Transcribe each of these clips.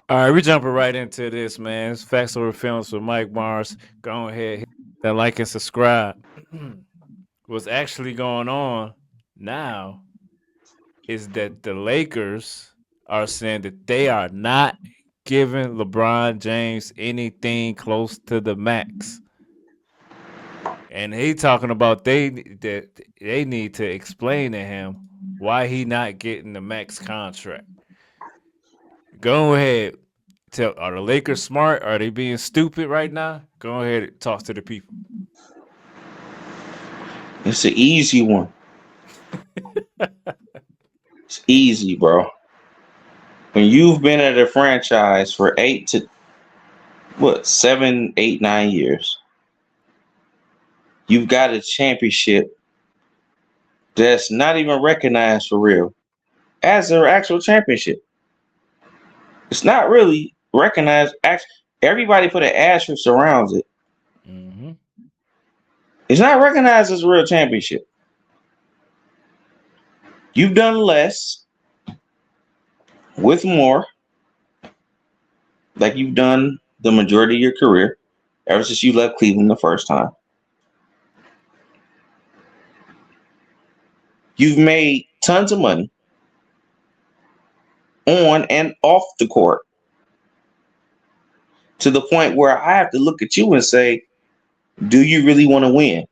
All right, we jumping right into this, man. It's Facts Over Films with MikeMarze. Go ahead, hit that like and subscribe. What's actually going on now is that the Lakers are saying that they are not giving LeBron James anything close to the max. And he talking about they need to explain to him why he not getting the max contract. Go ahead. Tell are the Lakers smart? Are they being stupid right now? Go ahead and talk to the people. It's an easy one. It's easy, bro. When you've been at a franchise for 7, 8, 9 years, you've got a championship that's not even recognized for real as an actual championship. It's not really recognized. Everybody put an asterisk surrounds it. Mm-hmm. It's not recognized as a real championship. You've done less with more, like you've done the majority of your career ever since you left Cleveland the first time. You've made tons of money on and off the court to the point where I have to look at you and say, do you really want to win?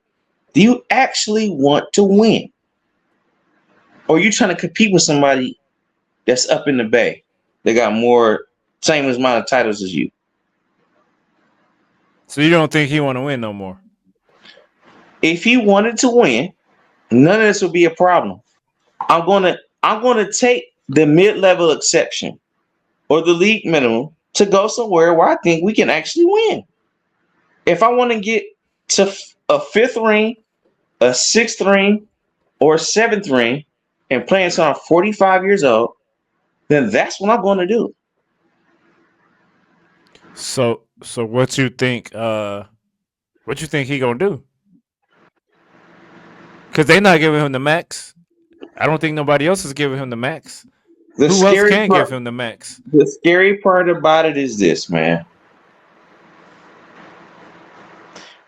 Do you actually want to win? Or are you trying to compete with somebody that's up in the Bay? They got same amount of titles as you. So you don't think he want to win no more? If he wanted to win, none of this would be a problem. I'm gonna take the mid-level exception or the league minimum to go somewhere where I think we can actually win. If I want to get to a fifth ring, a sixth ring, or a seventh ring, and play until I'm 45 years old, then that's what I'm going to do. So what you think? What you think he gonna do? Because they not giving him the max. I don't think nobody else is giving him the max. The Who else scary can give part, him the max? the scary part about it is this, man.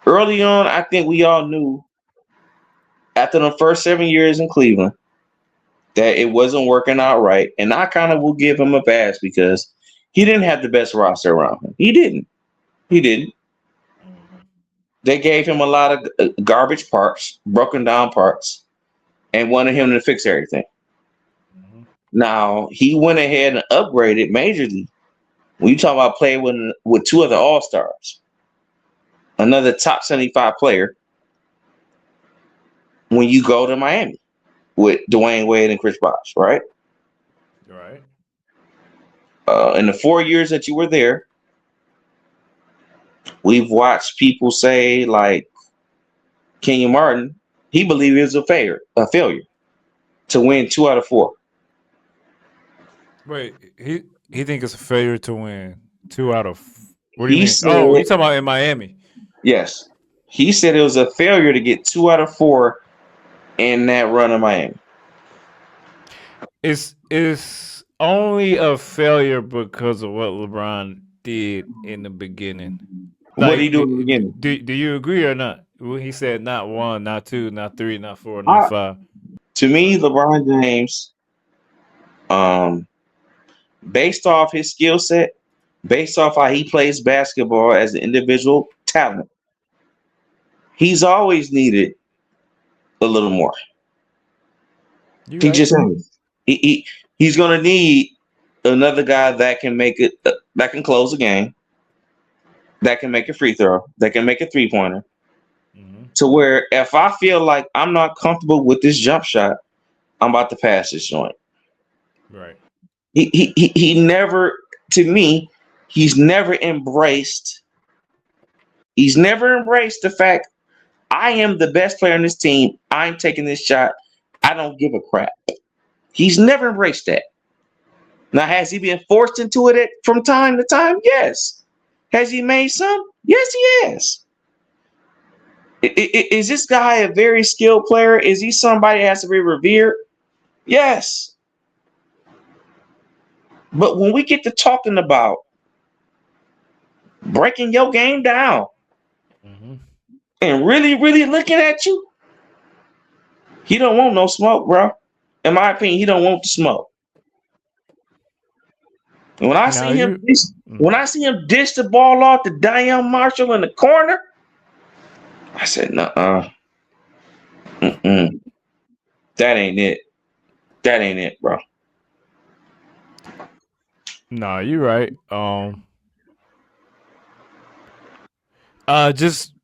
Early on, I think we all knew after the first 7 years in Cleveland that it wasn't working out right, and I kind of will give him a pass because he didn't have the best roster around him. He didn't. He didn't. Mm-hmm. They gave him a lot of garbage parts, broken down parts, and wanted him to fix everything. Mm-hmm. Now he went ahead and upgraded majorly. When you talk about playing with two other All Stars, another top 75 player, when you go to Miami with Dwayne Wade and Chris Bosh, right? Right. In the 4 years that you were there, we've watched people say like Kenyon Martin, he believed it was a failure to win 2 out of 4. Wait, he think it's a failure to win 2 out of. What do you He mean? Oh, said, you talking about in Miami? yes, he said it was a failure to get 2 out of 4 in that run of Miami. It's only a failure because of what LeBron did in the beginning. What did he Like, do in the beginning? do you agree or not? When he said not one, not two, not three, not four, not I, five. to me, LeBron James, um, based off his skill set, based off how he plays basketball as an individual talent, he's always needed a little more. You He right? just has. He's gonna need another guy that can make it, that can close a game, that can make a free throw, that can make a 3-pointer. Mm-hmm. To where if I feel like I'm not comfortable with this jump shot, I'm about to pass this joint. Right. He never, to me, he's never embraced. He's never embraced the fact I am the best player on this team. I'm taking this shot. I don't give a crap. He's never embraced that. Now, has he been forced into it from time to time? Yes. Has he made some? Yes, he has. Is this guy a very skilled player? Is he somebody that has to be revered? Yes. But when we get to talking about breaking your game down Mm-hmm. and really, really looking at you, he don't want no smoke, bro. In my opinion, he don't want the smoke. And when I Now see him you, dish, mm, when I see him dish the ball off to Diane Marshall in the corner, I said, "Nuh-uh, mm-mm, that ain't it. That ain't it, bro." nah, you're right.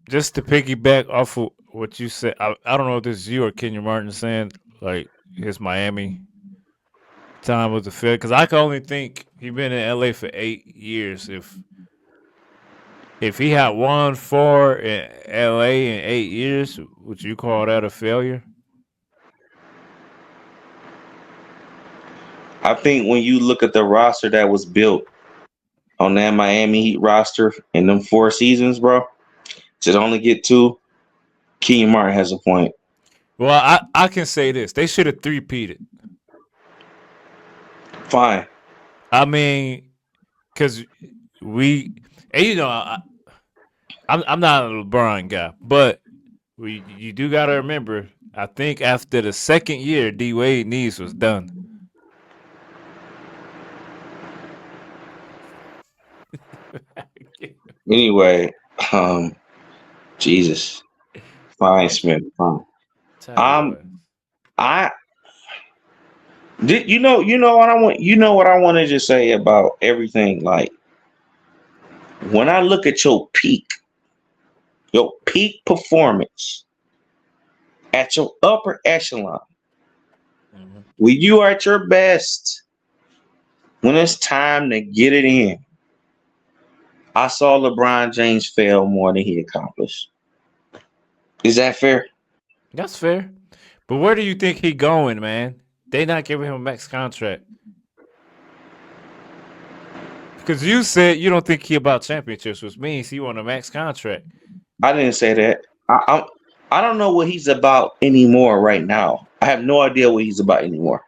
Just to piggyback off of what you said, I don't know if this is you or Kenya Martin saying like his Miami time was a failure because I can only think he been in LA for 8 years. If he had won 4 in LA in 8 years, would you call that a failure? I think when you look at the roster that was built on that Miami Heat roster in them 4 seasons, bro, to only get 2, Kenyon Martin has a point. Well, I can say this: they should have three-peated. Fine. I mean, because we, and I'm not a LeBron guy, but you do got to remember. I think after the second year, D Wade needs was done. Anyway, um, Jesus, fine, Smith, fine. Tell you Um, what. I did. You know what I want. You know what I want to just say about everything. Like when I look at your peak performance at your upper echelon, Mhm. when you are at your best, when it's time to get it in, I saw LeBron James fail more than he accomplished. Is that fair? That's fair. But where do you think he going, man? They not giving him a max contract. Because you said you don't think he about championships, which means he want a max contract. I didn't say that. I don't know what he's about anymore right now. I have no idea what he's about anymore.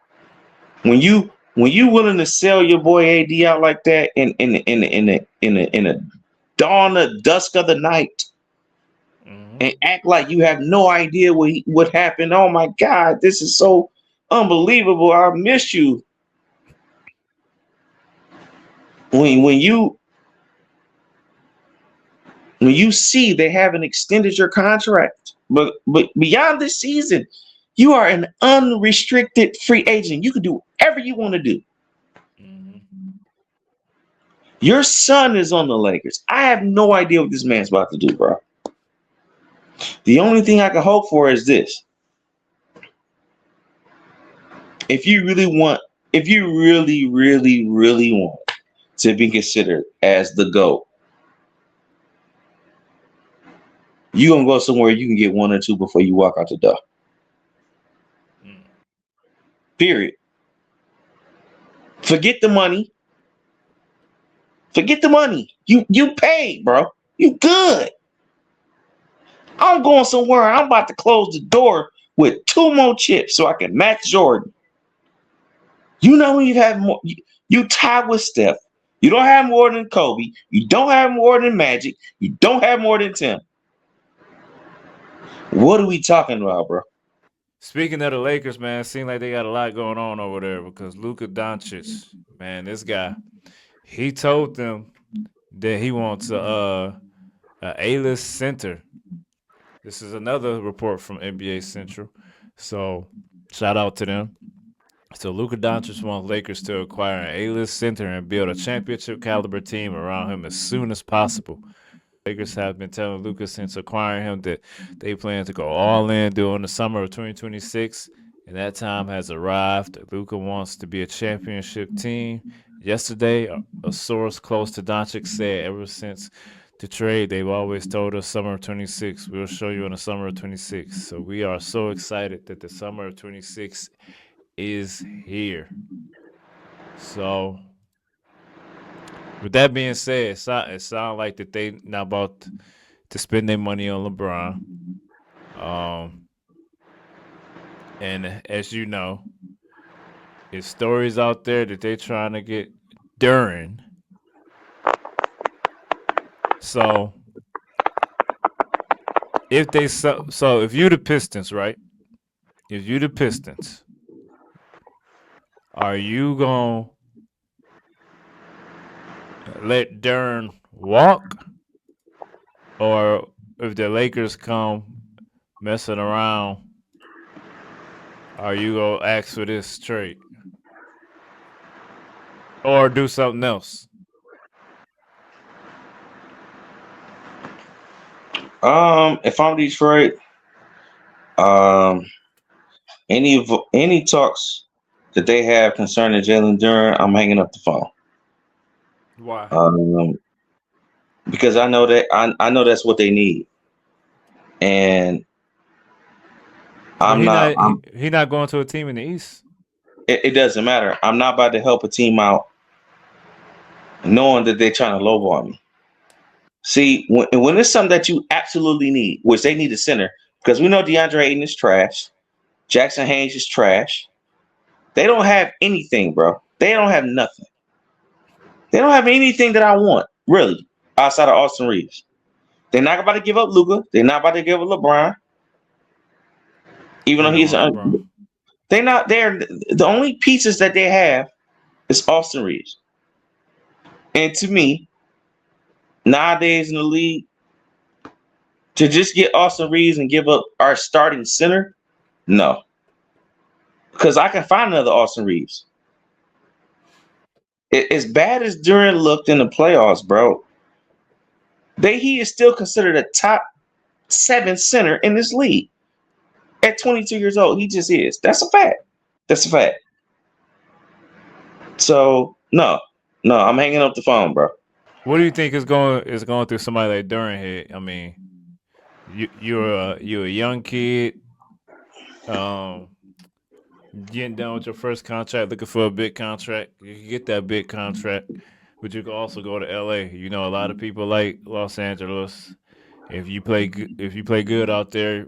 When you willing to sell your boy AD out like that in the dawn of dusk of the night Hmm. and act like you have no idea what happened. Oh my God, this is so unbelievable. I miss you. When you see they haven't extended your contract, but beyond this season, you are an unrestricted free agent. You can do whatever you want to do. Hmm. Your son is on the Lakers. I have no idea what this man's about to do, bro. The only thing I can hope for is this. If you really want, if you really, really, really want to be considered as the GOAT, you gonna go somewhere you can get 1 or 2 before you walk out the door. Mm. Period. Forget the money. Forget the money. You paid, bro. You good. I'm going somewhere. I'm about to close the door with 2 more chips so I can match Jordan. You know when you have more, you tie with Steph. You don't have more than Kobe. You don't have more than Magic. You don't have more than Tim. What are we talking about, bro? Speaking of the Lakers, man, it seems like they got a lot going on over there because Luka Doncic, man, this guy, he told them that he wants a A-list center. This is another report from NBA Central. So shout out to them. So Luka Doncic wants Lakers to acquire an A-list center and build a championship caliber team around him as soon as possible. Lakers have been telling Luka since acquiring him that they plan to go all in during the summer of 2026, and that time has arrived. Luka wants to be a championship team. Yesterday, a source close to Doncic said ever since the trade, they've always told us summer of 26. We'll show you in the summer of 26. So we are so excited that the summer of 26 is here. So with that being said, it sounds like that they not about to spend their money on LeBron. Um, and as you know, it's stories out there that they're trying to get Duren. So if you the Pistons, right? If you the Pistons, are you gonna let Duren walk, or if the Lakers come messing around, are you gonna ask for this trade or do something else? If I'm Detroit, um, any talks that they have concerning Jalen Duren, I'm hanging up the phone. Why? Because I know that I know that's what they need, and But I'm not. he not going to a team in the East. It doesn't matter. I'm not about to help a team out, knowing that they're trying to lowball me. See, when it's something that you absolutely need, which they need a center, because we know DeAndre Ayton is trash, Jackson Hayes is trash. They don't have anything, bro. They don't have nothing. They don't have anything that I want, really, outside of Austin Reeves. They're not about to give up Luka. They're not about to give up LeBron, even They though don't he's. want LeBron. They're not there. The only pieces that they have is Austin Reeves. And to me, nowadays in the league, to just get Austin Reeves and give up our starting center, no. Because I can find another Austin Reeves. As bad as Duren looked in the playoffs, bro, he is still considered a top 7 center in this league. At 22 years old, he just is. That's a fact. That's a fact. So no, I'm hanging up the phone, bro. What do you think is going through somebody like Duren head? I mean, you're a young kid, um, getting done with your first contract, looking for a big contract. You can get that big contract, but you can also go to LA. You know, a lot of people like Los Angeles. If you play good out there,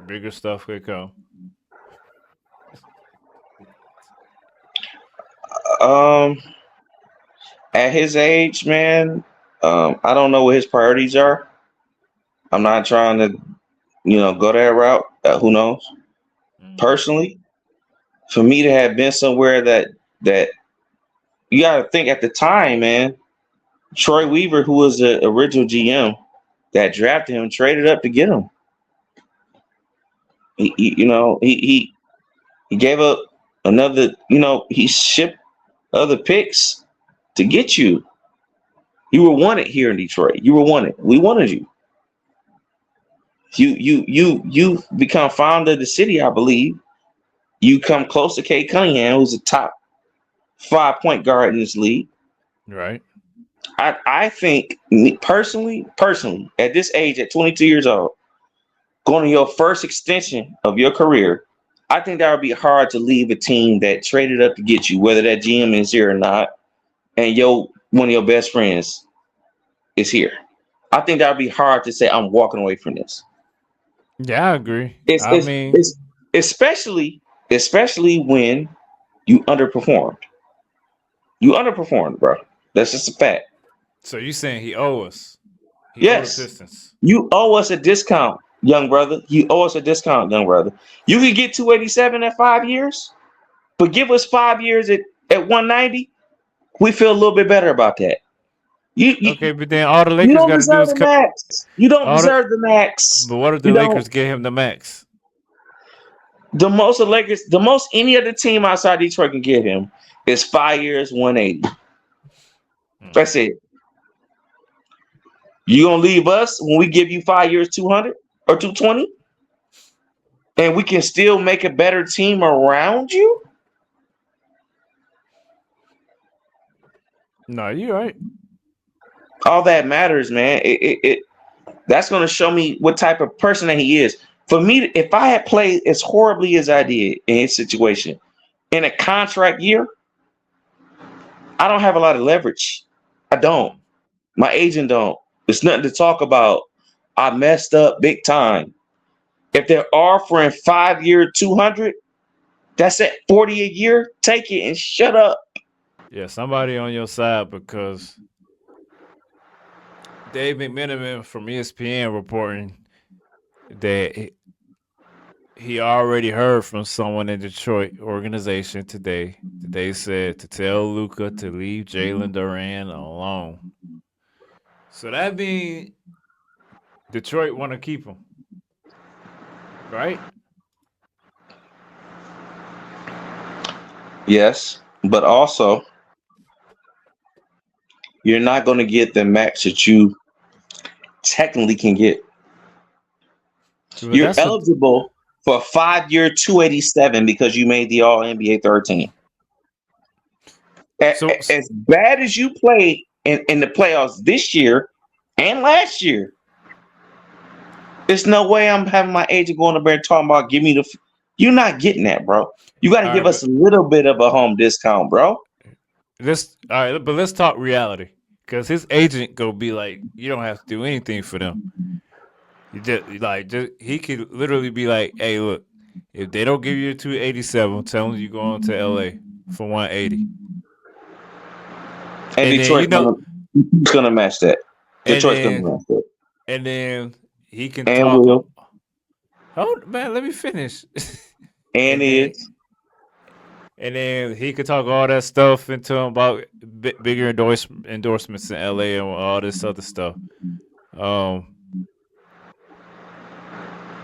bigger stuff could come. Um, at his age, man, I don't know what his priorities are. I'm not trying to, go that route. Who knows? Mm. Personally, for me to have been somewhere that you got to think at the time, man. Troy Weaver, who was the original GM that drafted him, traded up to get him. He gave up another. He shipped other picks to get you. You were wanted here in Detroit. You were wanted. We wanted you. You become founder of the city, I believe. You come close to Kate Cunningham, who's a top 5 point guard in this league. Right. I think personally, at this age, at 22 years old, going to your first extension of your career, I think that would be hard to leave a team that traded up to get you, whether that GM is here or not, and one of your best friends is here. I think that would be hard to say I'm walking away from this. Yeah, I agree. It's I it's, mean, it's especially when you underperformed. You underperformed, bro. That's just a fact. so you saying he owe us? He owe the Yes, Pistons. you owe us a discount, young brother. You owe us a discount, young brother. You can get 287 at 5 years, but give us 5 years at 190. We feel a little bit better about that. You you, Okay, but then all the you Lakers don't got to do deserve is the cut. max. You don't All the, deserve the max. but what if the You don't. Lakers get him the max? The most any other team outside Detroit can give him is 5 years, 180. Hmm. That's it. You gonna leave us when we give you 5 years, 200 or 220, and we can still make a better team around you? No, you're right. All that matters, man. That's gonna show me what type of person that he is. For me, if I had played as horribly as I did in his situation in a contract year, I don't have a lot of leverage. I don't. Mm. My agent don't. It's nothing to talk about. I messed up big time. If they're offering 5 year 200, that's at 40 a year. Take it and shut up. Yeah, somebody on your side because Dave McMenamin from ESPN reporting that he already heard from someone in Detroit organization today that they said to tell Luka to leave Jalen Duren alone. So that means Detroit want to keep him, right? Yes, but also you're not going to get the max that you technically can get. Well, You're that's what. eligible for a 5-year 287 because you made the All NBA 13. So As bad as you played in the playoffs this year and last year, there's no way I'm having my agent going to bed talking about give me the. You're not getting that, bro. You got to all give right, us but a little bit of a home discount, bro. let's talk reality because his agent go be like, you don't have to do anything for them. You just he could literally be like, hey, look, if they don't give you a 287, tell them you going to LA for 180, And and then Detroit's gonna match that. and Detroit's gonna then match that, and then he can and talk. will Hold man, let me finish. and and then is. and then he could talk all that stuff into him about bigger endorsements in LA and all this other stuff. Um,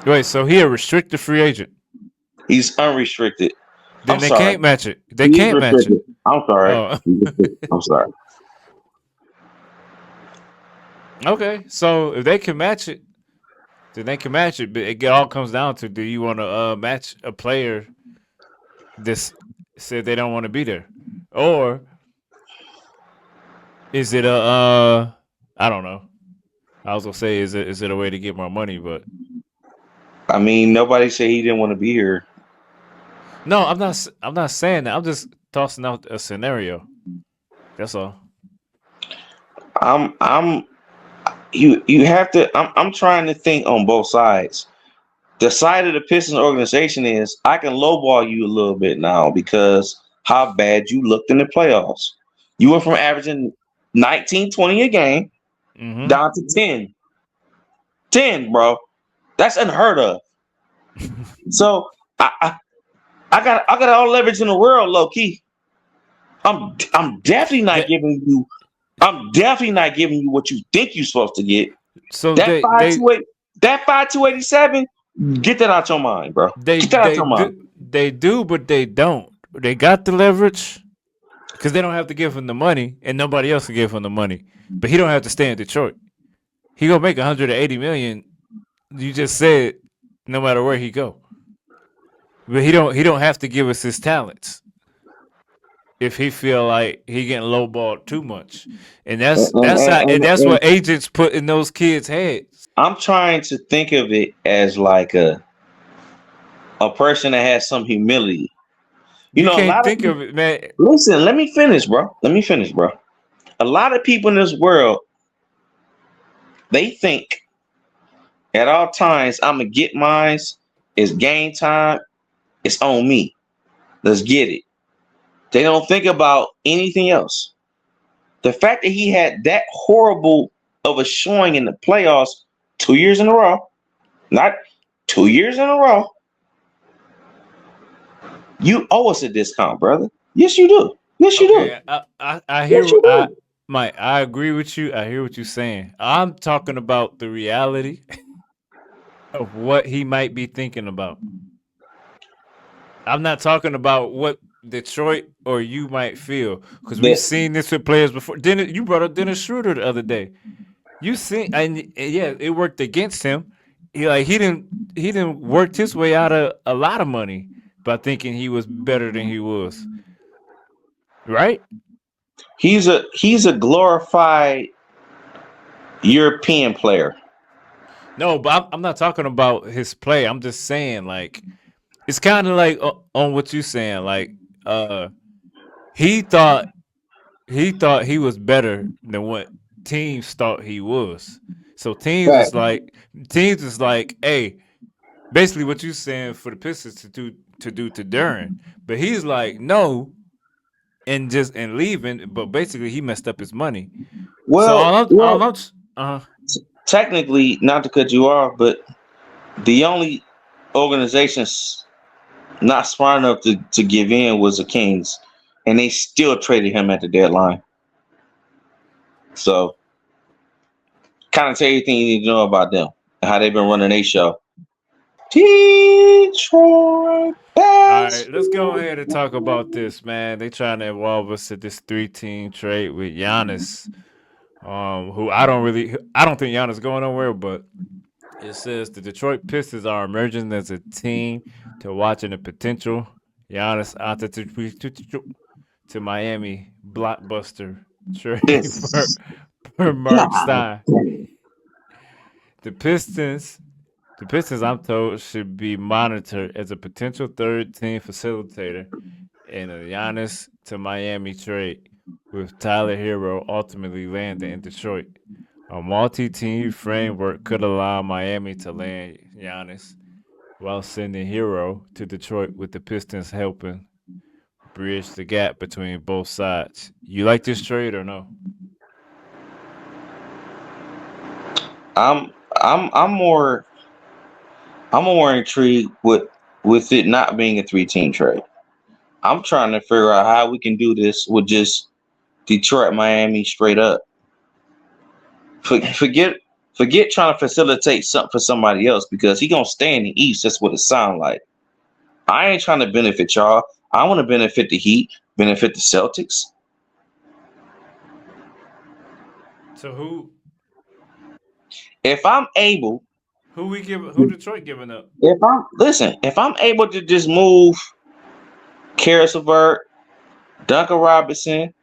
wait, so he a restricted free agent? He's unrestricted. I'm Then they sorry. can't match it. They He is can't match it. restricted. I'm sorry. Oh, He's restricted. I'm sorry. okay. So if they can match it, then they can match it. But it all comes down to: do you want to match a player this said they don't want to be there, or is it a I don't know. I was gonna say, is it a way to get more money? But I mean, nobody said he didn't want to be here. no, I'm not saying that. I'm just tossing out a scenario. That's all. I'm you have to I'm trying to think on both sides. The side of the Pistons organization is I can lowball you a little bit now because how bad you looked in the playoffs. You went from averaging 19, 20 a game Mm-hmm. down to 10. 10, bro. That's unheard of. So I got all leverage in the world, low key. I'm definitely not That giving you I'm definitely not giving you what you think you're supposed to get. so That 528 that 5287, get that out your mind, bro. Get that out your mind. they do, but they don't. They got the leverage because they don't have to give him the money, and nobody else can give him the money. But he don't have to stay in Detroit. He gonna make 180 million. You just said no matter where he go, but he don't have to give us his talents if he feel like he getting lowballed too much, and And, that's and what agents put in those kids' heads. I'm trying to think of it as like a person that has some humility. You You know, a can't lot of think people, of it, man. listen, let me finish, bro. Let me finish, bro. A lot of people in this world, they think at all times I'm gonna get mine. It's game time. It's on me. Let's get it. They don't think about anything else. The fact that he had that horrible of a showing in the playoffs 2 years in a row, not 2 years in a row, you owe us a discount, brother. Yes, you do. Yes, you do. Okay, I Yes, hear you do. Mike, I agree with you. I hear what you're saying. I'm talking about the reality of what he might be thinking about. I'm not talking about what Detroit or you might feel because we've The, seen this with players before. Dennis, you brought up Dennis Schroeder the other day. You seen, and yeah, it worked against him. He didn't worked his way out of a lot of money by thinking he was better than he was, right? he's a glorified European player. No, but I'm not talking about his play. I'm just saying, like, it's kind of like on what you saying. Like, uh, he thought he was better than what teams thought he was. So Right. teams is like, hey, basically what you saying for the Pistons to do to Duren, but he's like, no, and leaving, but basically he messed up his money. So Well, well, technically, not to cut you off, but the only organizations not smart enough to give in was the Kings, and they still traded him at the deadline. So, kind of tell you everything you need to know about them and how they've been running their show. Detroit all right, let's go basketball. ahead and talk about this, man. They trying to involve us to this 3-team trade with Giannis, who I don't think Giannis going nowhere, but it says the Detroit Pistons are emerging as a team to watching the potential Giannis to Miami blockbuster trade It's for Mark God. Stein. The Pistons, I'm told, should be monitored as a potential third team facilitator in a Giannis to Miami trade, with Tyler Hero ultimately landing in Detroit. A multi-team framework could allow Miami to land Giannis while sending Hero to Detroit, with the Pistons helping bridge the gap between both sides. You like this trade or no? I'm I'm more intrigued with it not being a 3-team trade. I'm trying to figure out how we can do this with just Detroit, Miami straight up. Forget trying to facilitate something for somebody else because he gonna stay in the East. That's what it sounds like. I ain't trying to benefit y'all. I want to benefit the Heat, benefit the Celtics. So who If I'm able, who Detroit giving up? if I'm able to just move Karis LeVert, Duncan Robinson,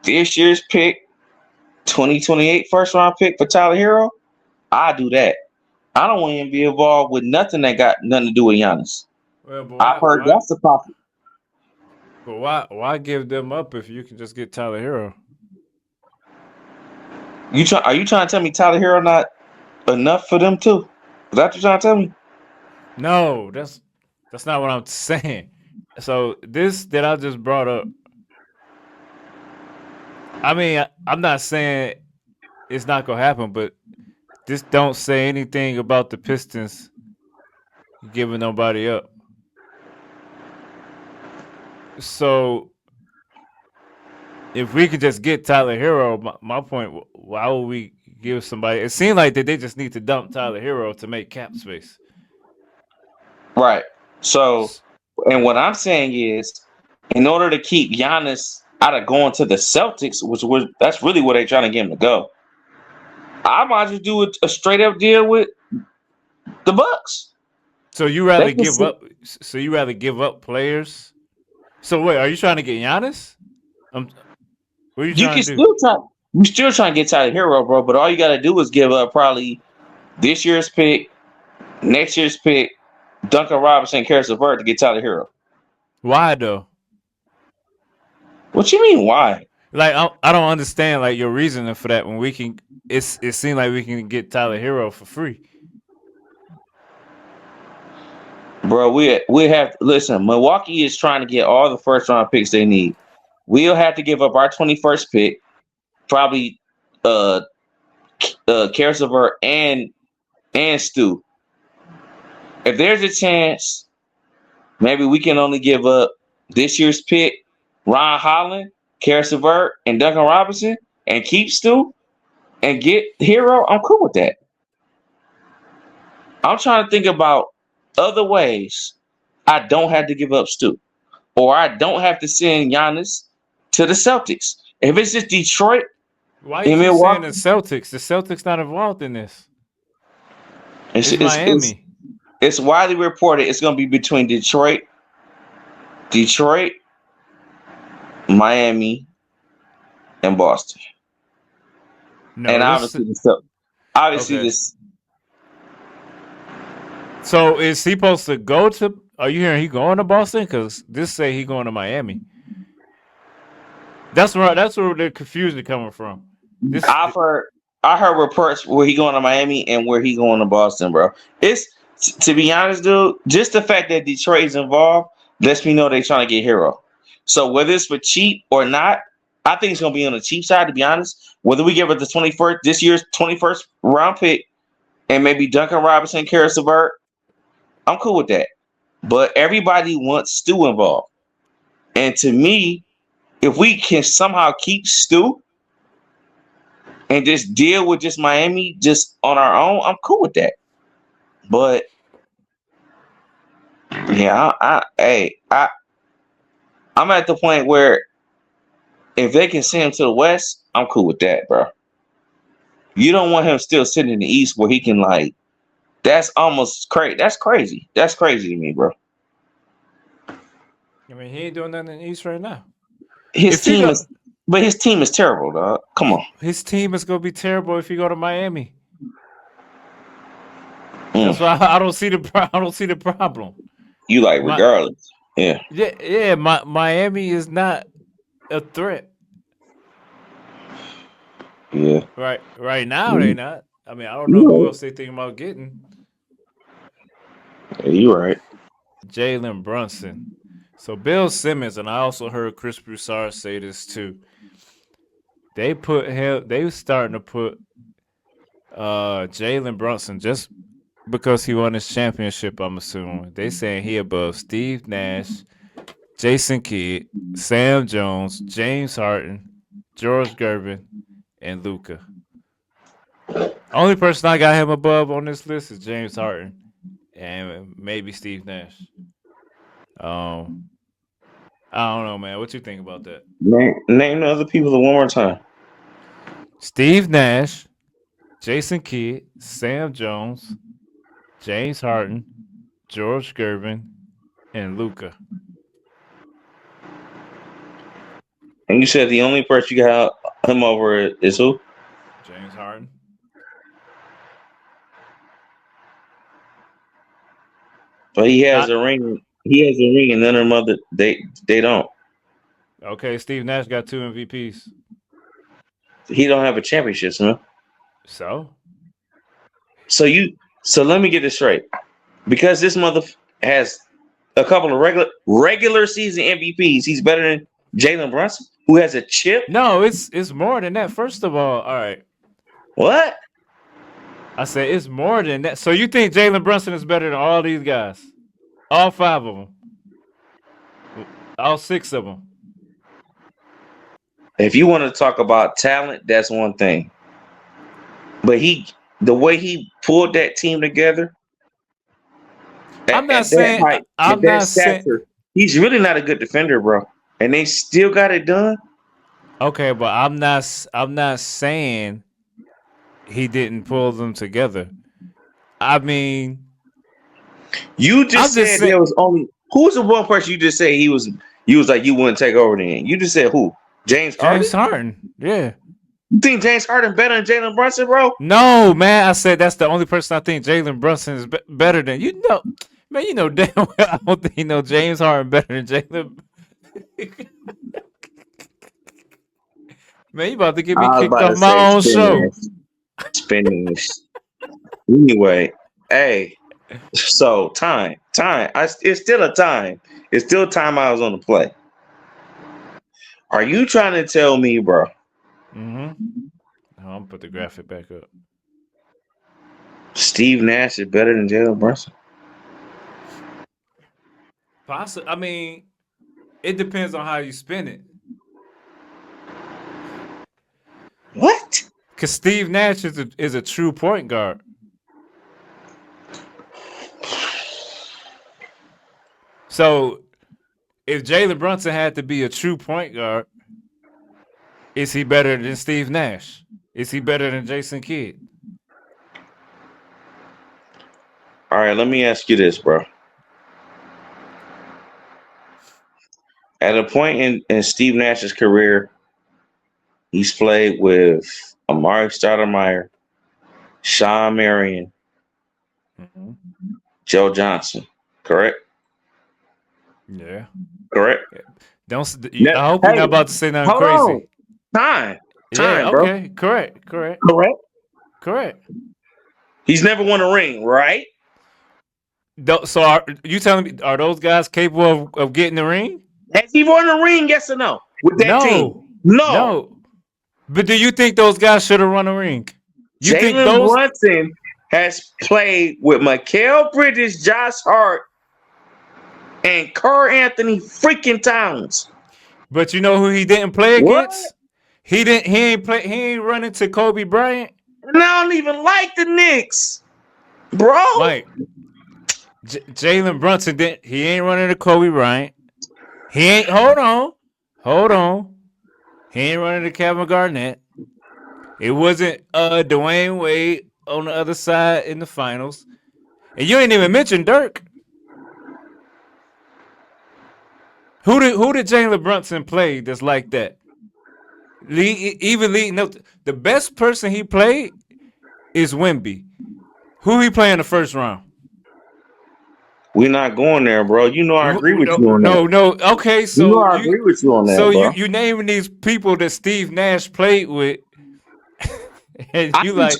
this year's pick, 2028 first round pick for Tyler Hero, I do that. I don't want him to be involved with nothing that got nothing to do with Giannis. Well, but I've heard that's the problem. why give them up if you can just get Tyler Hero? Are you trying to tell me Tyler Hero not enough for them too? Is that what you're trying to tell me? No, that's not what I'm saying. So this that I just brought up, I mean, I'm not saying it's not gonna happen, but this don't say anything about the Pistons giving nobody up. So if we could just get Tyler Hero, my point, why would we give somebody? It seemed like that they just need to dump Tyler Hero to make cap space. Right. So, and what I'm saying is, in order to keep Giannis out of going to the Celtics, that's really where they're trying to get him to go. I might just do a straight up deal with the Bucks. So you rather give up? So you rather give up players? So wait, are you trying to get Giannis? What are you trying to do? You're still trying to get Tyler Hero, bro. But all you got to do is give up probably this year's pick, next year's pick, Duncan Robinson, Karis LeVert to get Tyler Hero. Why though? What you mean? Why? Like I don't understand like your reasoning for that when we can. It seems like we can get Tyler Hero for free. Bro, we have to listen. Milwaukee is trying to get all the first round picks they need. We'll have to give up our 21st pick, probably Karis LeVert and Stu. If there's a chance, maybe we can only give up this year's pick, Ron Holland, Karis LeVert, and Duncan Robinson, and keep Stu and get Hero. I'm cool with that. I'm trying to think about other ways I don't have to give up Stu, or I don't have to send Giannis to the Celtics. If it's just Detroit, why are you keep saying the Celtics? The Celtics not involved in this. It's Miami. It's widely reported it's going to be between Detroit, Miami, and Boston. No, and obviously this. So is he supposed to go to? Are you hearing he going to Boston? Because this say he going to Miami. That's where the confusion coming from. I heard reports where he going to Miami and where he going to Boston, bro. It's to be honest, dude. Just the fact that Detroit is involved lets me know they're trying to get Hero. So whether it's for cheap or not, I think it's gonna be on the cheap side. To be honest, whether we give her the 21st this year's 21st round pick and maybe Duncan Robinson, Karis LeVert, I'm cool with that. But everybody wants Stu involved, and to me, if we can somehow keep Stu and just deal with just Miami just on our own, I'm cool with that. But yeah, I'm at the point where if they can send him to the West, I'm cool with that, bro. You don't want him still sitting in the East where he can like. That's almost crazy. That's crazy. That's crazy to me, bro. I mean, he ain't doing nothing in the East right now. His team is terrible, dog. Come on. His team is gonna be terrible if you go to Miami. That's why I don't see the problem. You like regardless. Yeah. Miami is not a threat. Yeah. Right now they not. I mean, I don't know who else they think about getting. Yeah, you right. Jalen Brunson. So Bill Simmons, and I also heard Chris Broussard say this too. They was starting to put Jalen Brunson just because he won his championship, I'm assuming. They saying he above Steve Nash, Jason Kidd, Sam Jones, James Harden, George Gervin, and Luka. Only person I got him above on this list is James Harden and maybe Steve Nash. I don't know, man. What you think about that? Name the other people one more time. Steve Nash, Jason Kidd, Sam Jones, James Harden, George Gervin, and Luka. And you said the only person you got him over is who? James Harden. But he has a ring. He has a ring, and none of them other they don't. Okay, Steve Nash got 2 MVPs. He don't have a championship, man. So let me get this straight. Because this mother has a couple of regular season MVPs, he's better than Jalen Brunson, who has a chip. No, it's more than that. First of all right. What? I said it's more than that. So you think Jalen Brunson is better than all these guys? All 5 of them. All 6 of them. If you want to talk about talent, that's one thing. But the way he pulled that team together, I'm not saying he's really not a good defender, bro. And they still got it done. Okay, but I'm not saying he didn't pull them together. I mean, you just said there was only who's the one person you just said he was like you wouldn't take over then. You just said who? James Harden. Yeah. You think James Harden better than Jalen Brunson, bro? No, man. I said that's the only person I think Jalen Brunson is better than. You know, man. You know damn well I don't think James Harden better than Jalen. Man, you about to get me kicked off my own show. Spinning. Anyway, hey. So time. It's still a time. It's still time I was on the play. Are you trying to tell me, bro? Mm-hmm. I'm gonna put the graphic back up. Steve Nash is better than Jalen Brunson? Possibly. I mean, it depends on how you spin it. What? Because Steve Nash is a true point guard. So, if Jalen Brunson had to be a true point guard, is he better than Steve Nash? Is he better than Jason Kidd? All right, let me ask you this, bro. At a point in Steve Nash's career, he's played with Amari Stoudemire, Sean Marion, Joe Johnson, correct? Yeah. Correct? I hope you're not about to say nothing crazy. On. Time, yeah, okay. Bro. Correct. He's never won a ring, right? So are you telling me, are those guys capable of getting the ring? Has he run the ring? Yes or no? With that team? No. No. But do you think those guys should have run a ring? You think Jalen those? Brunson has played with Mikal Bridges, Josh Hart, and Carl Anthony freaking Towns. But you know who he didn't play What? against? He didn't. He ain't play. He ain't running to Kobe Bryant. And I don't even like the Knicks, bro. Mike, Jalen Brunson didn't. He ain't running to Kobe Bryant. He ain't. Hold on. He ain't running to Kevin Garnett. It wasn't Dwayne Wade on the other side in the finals, and you ain't even mentioned Dirk. Who did Jalen Brunson play that's like that? Even leading up, the best person he played is Wemby. Who he play in the first round? We're not going there, bro. You know I agree with you on that. No. Okay, so you know I agree with you on that. So bro. you naming these people that Steve Nash played with, and you like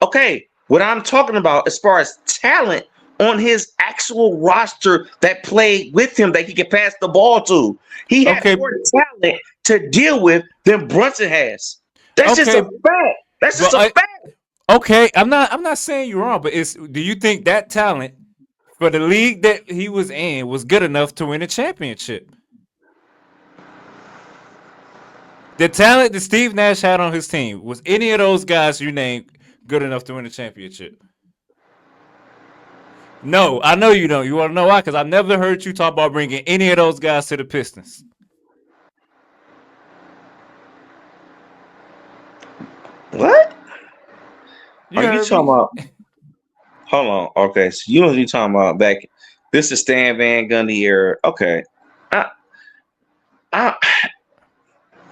okay. What I'm talking about as far as talent on his actual roster that played with him that he could pass the ball to. He had more talent to deal with than Brunson has. That's just a fact. That's just a fact. Okay, I'm not saying you're wrong, but do you think that talent for the league that he was in was good enough to win a championship? The talent that Steve Nash had on his team, was any of those guys you named good enough to win a championship? No, I know you don't. You want to know why? Because I never heard you talk about bringing any of those guys to the Pistons. What? Are you talking about? Hold on. Okay, so you must be talking about back. This is Stan Van Gundy era. Okay.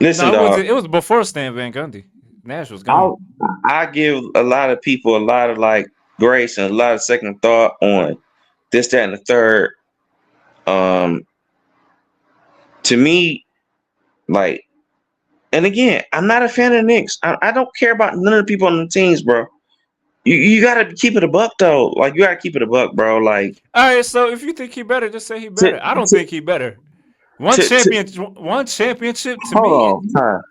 Listen, dog. It was before Stan Van Gundy. Nash was gone. I give a lot of people a lot of like grace and a lot of second thought on this, that, and the third. To me, like, and again, I'm not a fan of the Knicks. I don't care about none of the people on the teams, bro. You gotta keep it a buck though. Like you gotta keep it a buck, bro. Like, all right. So if you think he better, just say he better. I don't think he better. One championship to me. Hold on.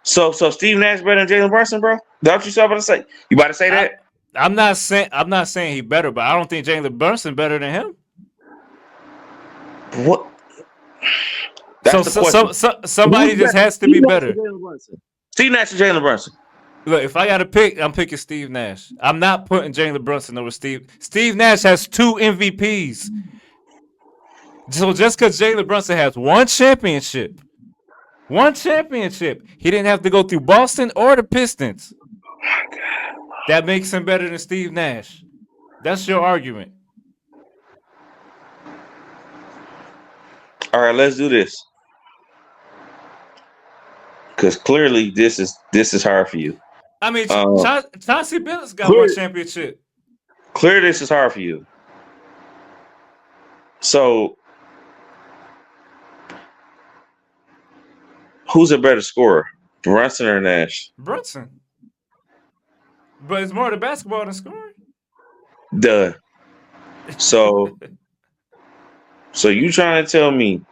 So Steve Nash better than Jalen Brunson, bro? That's what you about to say? You about to say that? I'm not saying he better, but I don't think Jalen Brunson better than him. What? That's the question. Somebody just has to be better. Steve Nash or Jalen Brunson? Look, if I got to pick, I'm picking Steve Nash. I'm not putting Jalen Brunson over Steve. Steve Nash has 2 MVPs. So just because Jalen Brunson has one championship, he didn't have to go through Boston or the Pistons. That makes him better than Steve Nash. That's your argument. All right, let's do this. Because clearly this is hard for you. I mean, Chauncey Billups got one championship. Clearly this is hard for you. So, who's a better scorer, Brunson or Nash? Brunson. But it's more the basketball than scoring. Duh. So you trying to tell me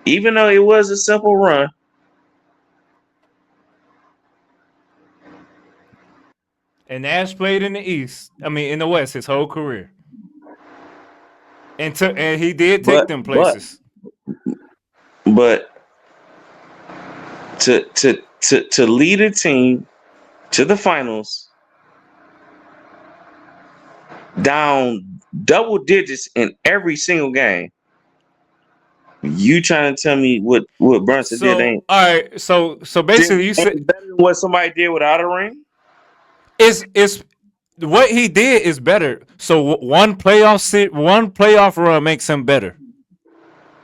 even though it was a simple run, and Nash played in the East, in the West his whole career. And he did take them places. But to lead a team to the finals down double digits in every single game. You trying to tell me what Brunson did ain't? All right, so basically you said better than what somebody did without a ring? Is what he did is better. So one playoff run makes him better.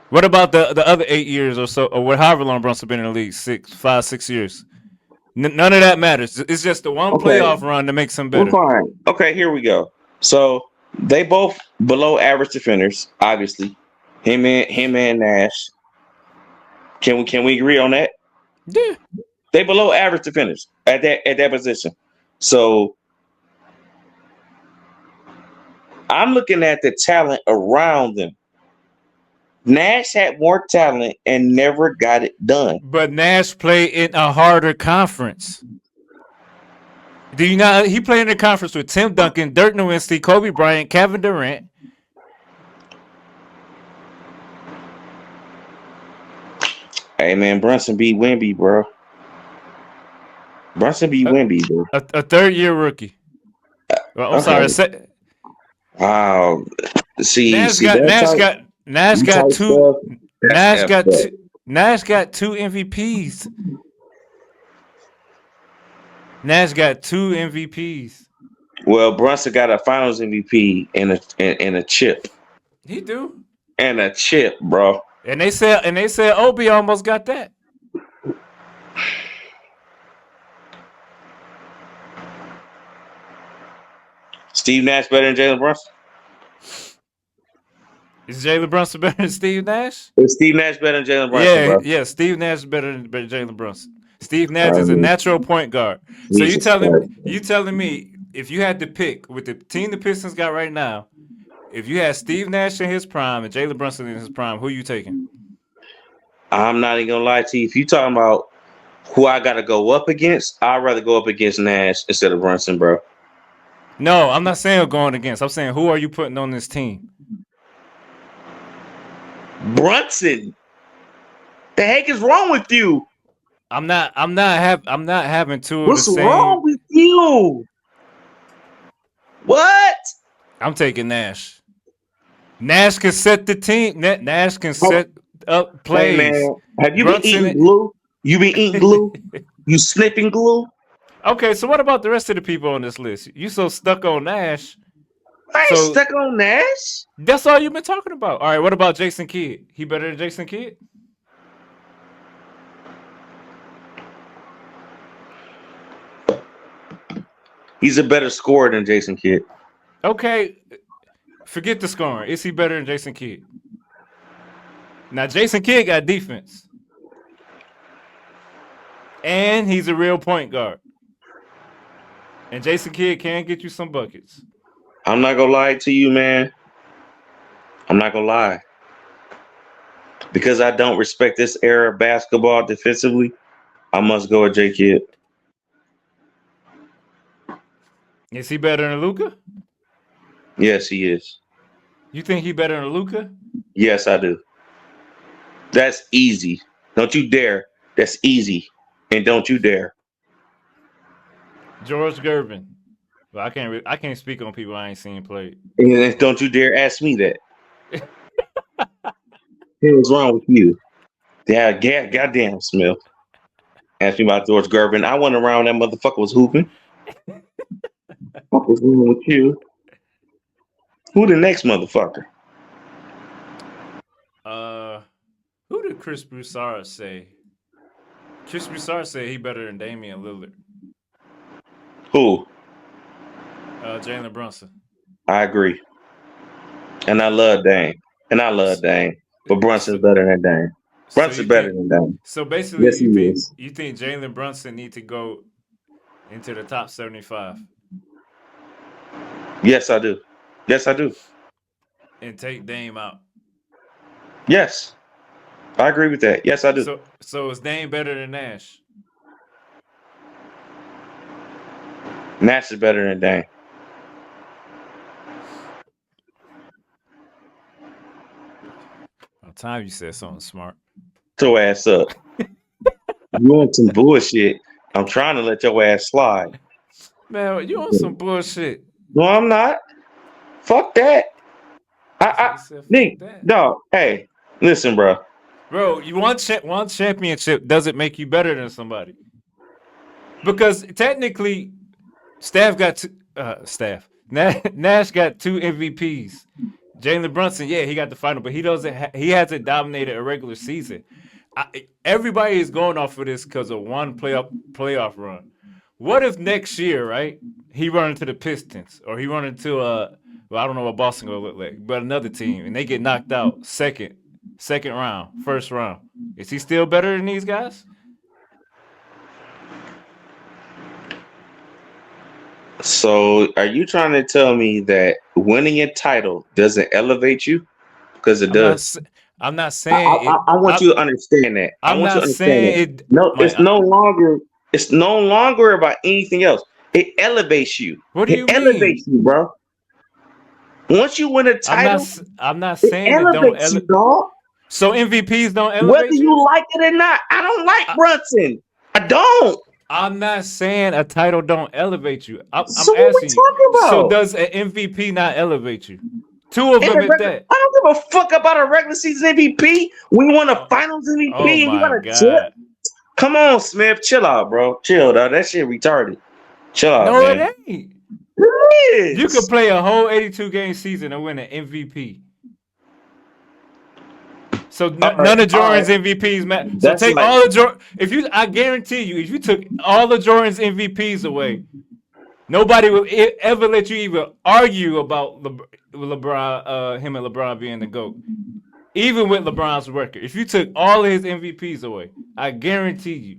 What about the other 8 years or so, or however long Brunson been in the league? 6 years. None of that matters. It's just the one playoff run that makes him better. Well, fine. Okay, here we go. So they both below average defenders, obviously. Him and Nash. Can we agree on that? Yeah. They below average defenders at that position. So I'm looking at the talent around them. Nash had more talent and never got it done. But Nash played in a harder conference. Do you not? He played in a conference with Tim Duncan, Dirk Nowitzki, Kobe Bryant, Kevin Durant. Hey man, Brunson beat Wemby, bro. Brunson beat A, Wemby, bro. a third-year rookie. Well, I'm Okay. sorry. Wow. See, Nash see got that Nash type, got Nash you got type two. stuff. That's Nash effed got up. two. Nash got two MVPs. Nash got two MVPs. Well, Brunson got a Finals MVP and a chip He do. and a chip, bro. And they said Obi almost got that. Steve Nash better than Jalen Brunson. Is Jalen Brunson better than Steve Nash? Is Steve Nash better than Jalen Brunson, bro? Yeah. Steve Nash is better than Jalen Brunson. Steve Nash is a Um, natural point guard. So Jesus Christ. you telling me if you had to pick with the team the Pistons got right now, if you had Steve Nash in his prime and Jalen Brunson in his prime, who you taking? I'm not even gonna lie to you. If you talking about who I gotta go up against, I'd rather go up against Nash instead of Brunson, bro. No, I'm not saying going against. I'm saying who are you putting on this team? Brunson. The heck is wrong with you? I'm not having two of the What's same. wrong with you? What? I'm taking Nash. Nash can set the team. Nash can Oh, set up hey plays. man, have you been Brunson. eating glue? You been eating glue? You sniffing glue? Okay, so what about the rest of the people on this list? You so stuck on Nash. I ain't So stuck on Nash. that's all you've been talking about. All right, what about Jason Kidd? He better than Jason Kidd? He's a better scorer than Jason Kidd. Okay, forget the scoring. Is he better than Jason Kidd? Now Jason Kidd got defense, and he's a real point guard. And Jason Kidd can get you some buckets. I'm not gonna lie to you, man. I'm not gonna lie. Because I don't respect this era of basketball defensively, I must go with J Kidd. Is he better than Luka? Yes, he is. You think he better than Luka? Yes, I do. That's easy. Don't you dare. That's easy. And don't you dare. George Gervin. Well, I can't speak on people I ain't seen play. And don't you dare ask me that. What's wrong with you? Yeah, goddamn Smith. Ask me about George Gervin. I went around that motherfucker was hooping. What was wrong with you? Who the next motherfucker? Who did Chris Broussard say? Chris Broussard said he better than Damian Lillard. Who? Jalen Brunson. I agree. And I love Dame. But Brunson's better than Dame. Brunson's better than Dame. So basically, Yes, he is. you think Jalen Brunson need to go into the top 75? Yes, I do. Yes, I do. And take Dame out. Yes. I agree with that. Yes, I do. So is Dame better than Nash? Nash is better than Dame. About time you said something smart. Get your ass up. You want some bullshit. I'm trying to let your ass slide. Man, you on some bullshit. No, I'm not. Fuck that. Nick, dog, hey, listen, bro. Bro, you want one championship doesn't make you better than somebody. Because technically, Nash got two MVPs. Jalen Brunson, yeah, he got the final, but he hasn't dominated a regular season. Everybody is going off of this because of one playoff run. What if next year, right? He run into the Pistons, or he run into I don't know what Boston gonna look like, but another team, and they get knocked out second round, first round. Is he still better than these guys? So, are you trying to tell me that winning a title doesn't elevate you? Because it I'm not. does. I'm not I, saying I, it. I want you to understand that. I I'm want you not to understand that. saying it. No, My. it's no longer about anything else. It elevates you. What do It you mean? elevates you, bro. Once you win a I'm not. title, I'm not it saying it don't. elevates you, dog. So MVPs don't Whether elevate you. you like it or not. I don't like I, Brunson. I don't. I'm not saying a title don't elevate you. I'm So what we asking you. talking So about? does an MVP not elevate you? Two of In them the at regular, that. I don't give a fuck about a regular season MVP. We won a Oh, Finals oh MVP and you got my a chip. God. Come on, Smith, chill out, bro. Chill, dog. That shit retarded. Chill out, No, it man. ain't. It You could is. play a whole 82 game season and win an MVP. So All right, none of all right. Jordan's MVPs matter. So That's take like, all the Jordan. If you, I guarantee you, if you took all the Jordan's MVPs away, nobody will ever let you even argue about LeBron, him and LeBron being the GOAT. Even with LeBron's record, if you took all of his MVPs away, I guarantee you.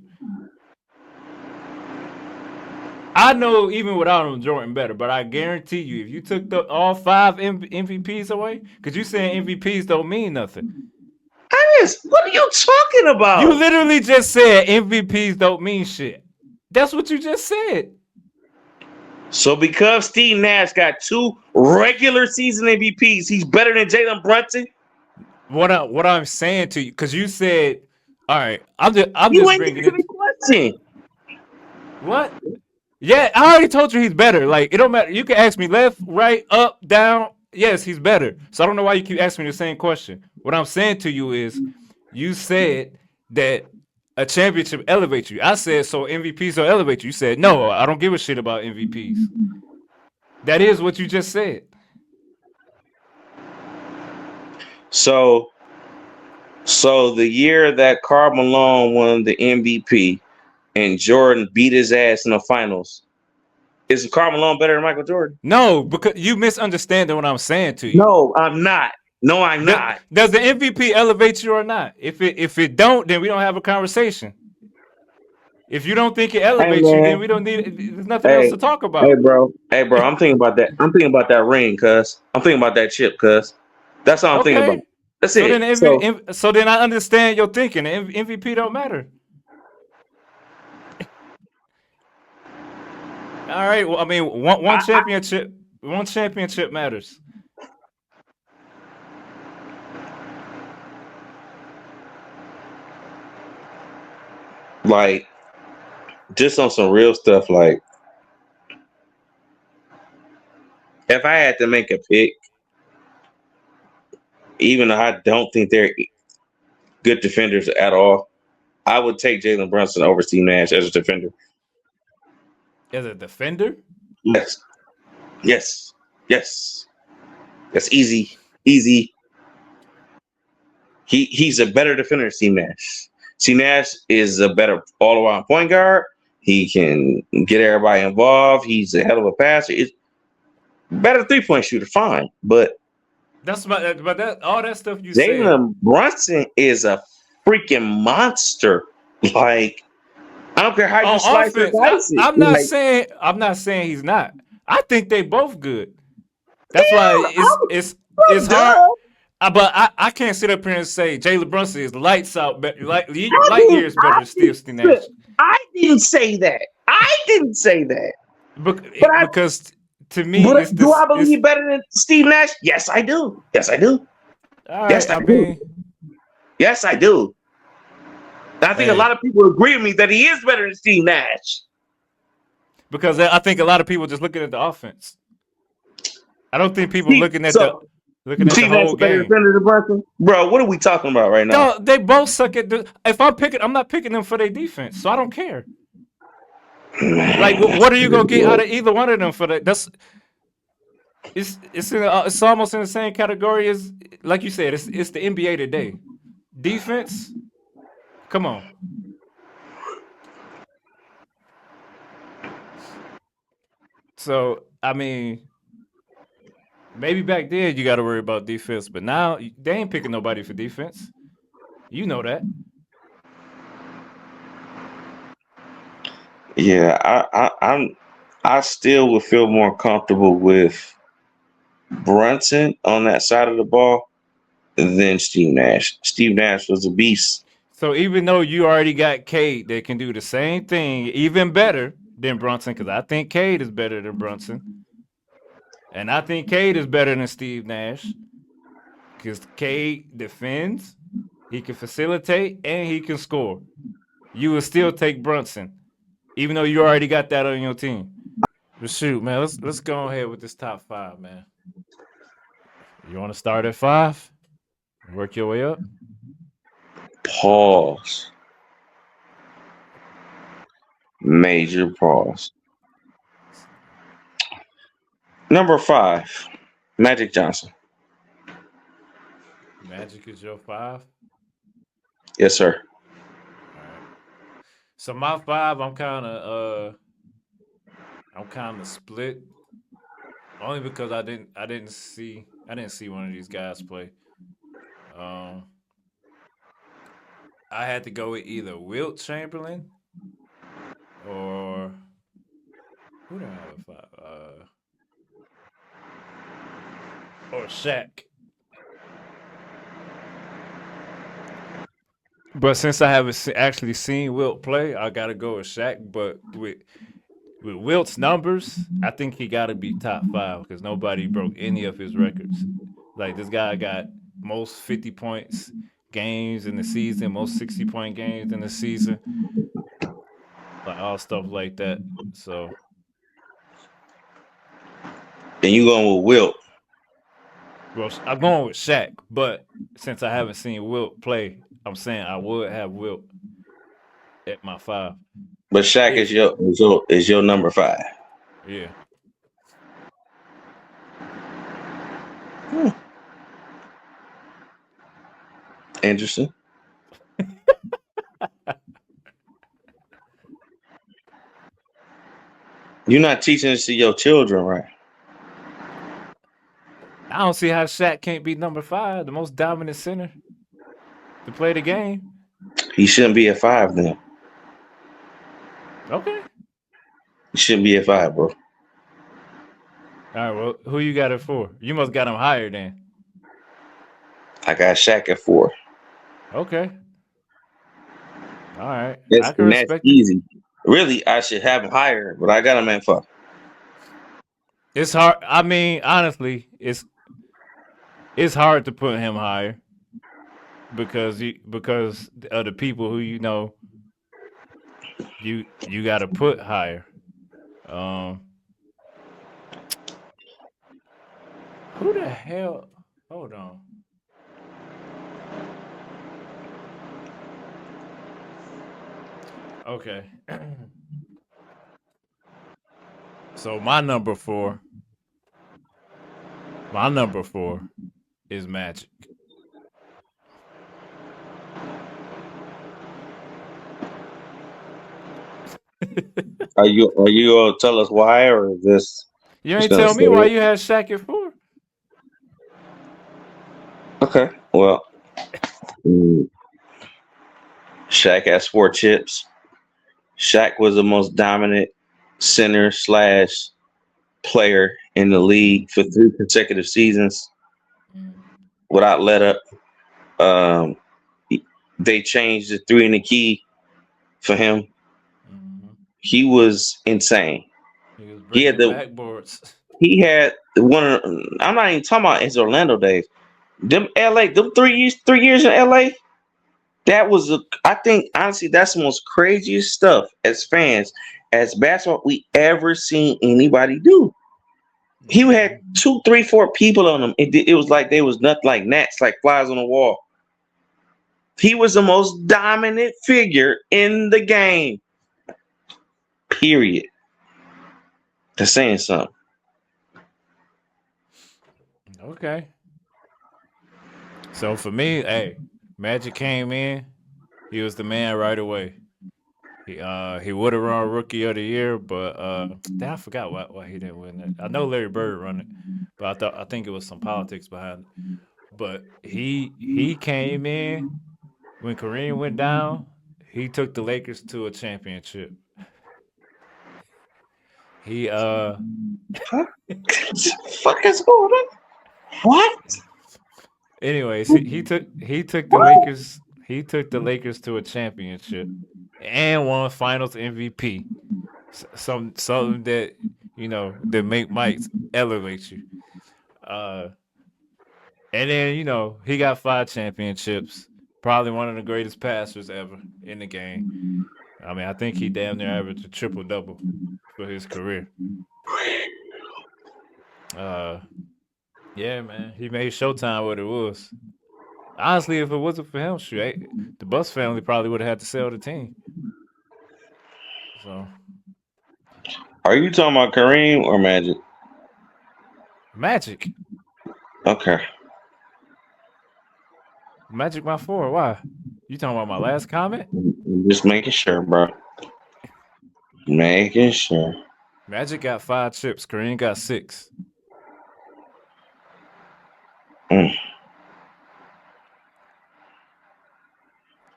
I know even without him, Jordan better, but I guarantee you, if you took all five MVPs away, because you saying MVPs don't mean nothing. what are you talking You about? literally just said MVPs don't mean shit. That's what you just said. So because Steve Nash got two regular season MVPs, he's better than Jalen Brunson. What I'm saying to you, because you said, all right, I'm You just ain't bringing answering the it. question. What? Yeah, I already told you he's better. Like it don't matter. You can ask me left, right, up, down. Yes, he's better. So I don't know why you keep asking me the same question. What I'm saying to you is, you said that a championship elevates you. I said so MVPs will elevate you. You said no, I don't give a shit about MVPs. That is what you just said. So, so the year that Karl Malone won the MVP and Jordan beat his ass in the finals, is Karl Malone better than Michael Jordan? No, because you misunderstanding what I'm saying to you. No, I'm not. No, I'm not. Does the MVP elevate you or not? If it don't, then we don't have a conversation. If you don't think it Hey elevates you, then man. we don't need. There's nothing else Hey, to talk hey, about. bro. Hey, bro. I'm thinking about that. I'm thinking about that ring, cuz. I'm thinking about that chip, cuz. That's all I'm thinking about. Okay. That's So it. then, So, so then I understand your thinking. The MVP don't matter. All right. Well, I mean, one championship matters. like, just on some real stuff, like, if I had to make a pick, even though I don't think they're good defenders at all, I would take Jalen Brunson over Steve Nash as a defender. As a defender, Yes. Yes. Yes. That's easy. Easy. He's a better defender than Steve Nash. Steve Nash is a better all around point guard. He can get everybody involved. He's a hell of a passer. It's better 3-point shooter, fine. But but that all that stuff you said. Jalen Brunson is a freaking monster. Like, I don't care how you On slice or offense, dice it. Like, I'm not saying he's not. I think they both good. That's why yeah, it's I'm hard. done. But I can't sit up here and say Jalen Brunson is lights out, I light didn't, years better I than Steve didn't, Nash. I didn't say that. I didn't say that. But I, Because to me, but it's do this. I It's believe better than Steve Nash? Yes, I do. Yes, I do. all Yes, right. I I do. mean, Yes, I do. And I think a hey, lot of people agree with me that he is better than Steve Nash. because I think a lot of people just looking at the offense. I don't think people Steve, so looking at the Steve Nash is whole a better game. defender than Brunson? Bro, what are we talking about right now? No, they both suck at. If I'm picking, I'm not picking them for their defense, so I don't care. Like, what are you gonna get out of either one of them for that? It's almost in the same category as, like you said, it's the NBA today. Defense, come on. So I mean, maybe back then you got to worry about defense, but now they ain't picking nobody for defense. You know that. Yeah, I still would feel more comfortable with Brunson on that side of the ball than Steve Nash. Steve Nash was a beast. So even though you already got Cade that can do the same thing, even better than Brunson, because I think Cade is better than Brunson, and I think Cade is better than Steve Nash, because Cade defends, he can facilitate, and he can score. You would still take Brunson, even though you already got that on your team. But shoot, man, let's go ahead with this top five, man. You want to start at five? Work your way up. Pause. Major pause. Number 5, Magic Johnson. Magic is your five. Yes, sir. All right. So my five, I'm kind of split. Only because I didn't see one of these guys play. Um, I had to go with either Wilt Chamberlain or who do I have at five? Or Shaq. But since I haven't actually seen Wilt play, I gotta go with Shaq. But with Wilt's numbers, I think he got to be top five because nobody broke any of his records. Like this guy got most 50 points games in the season, most 60-point games in the season, like all stuff like that. So And you going with Wilt. well, I'm going with Shaq, but since I haven't seen Wilt play, I'm saying I would have Wilt at my five. But Shaq is If your number 5. yeah, Hmm. Interesting. You're not teaching this to your children, right? I don't see how Shaq can't be number five, the most dominant center to play the game. He shouldn't be at 5 then. Okay. He shouldn't be at 5, bro. All right. Well, who you got it for? You must got him higher then. I got Shaq at 4. Okay. All right. I can That's respect it. easy. Really, I should have him higher, but I got him at 5. It's hard. I mean, honestly, it's hard to put him higher because of the people who you got to put higher. Um, who the hell? Hold on. Okay. So my number four is Magic. Are you gonna tell us why, or is this You just ain't gonna tell say me why it? you had Shaq at four. Okay. Well, mm, Shaq has 4 chips. Shaq was the most dominant center slash player in the league for 3 consecutive seasons without let up. Um, they changed the 3 in the key for him. Mm-hmm. He was insane. He was He had breaking the backboards. he had one. I'm not even talking about his Orlando days. Them LA, them 3 years in LA. That was I think honestly that's the most craziest stuff as fans as basketball we ever seen anybody do. He had Mm-hmm. 2, 3, 4 people on him. It was like they was nothing like gnats, like flies on a wall. He was the most dominant figure in the game. Period. That's saying something. Okay. So for me, hey, Magic came in. He was the man right away. He would have run Rookie of the Year, but damn, I forgot why he didn't win it. I know Larry Bird run it, but I think it was some politics behind it. But he came in when Kareem went down. He took the Lakers to a championship. He Huh? Fuck is going on? What? anyways, he took the Lakers to a championship and won Finals MVP. Something that that make Mike elevate you. Uh, and then he got 5 championships. Probably one of the greatest passers ever in the game. I mean, I think he damn near averaged a triple double for his career. Yeah, man, he made Showtime what it was. Honestly, if it wasn't for him, shoot, the Bucks family probably would have had to sell the team. So Are you talking about Kareem or Magic? Magic, Okay. Magic, my 4. Why? You talking about my last comment? Just making sure, bro. Making sure. Magic got 5 chips. Kareem got 6. Mm.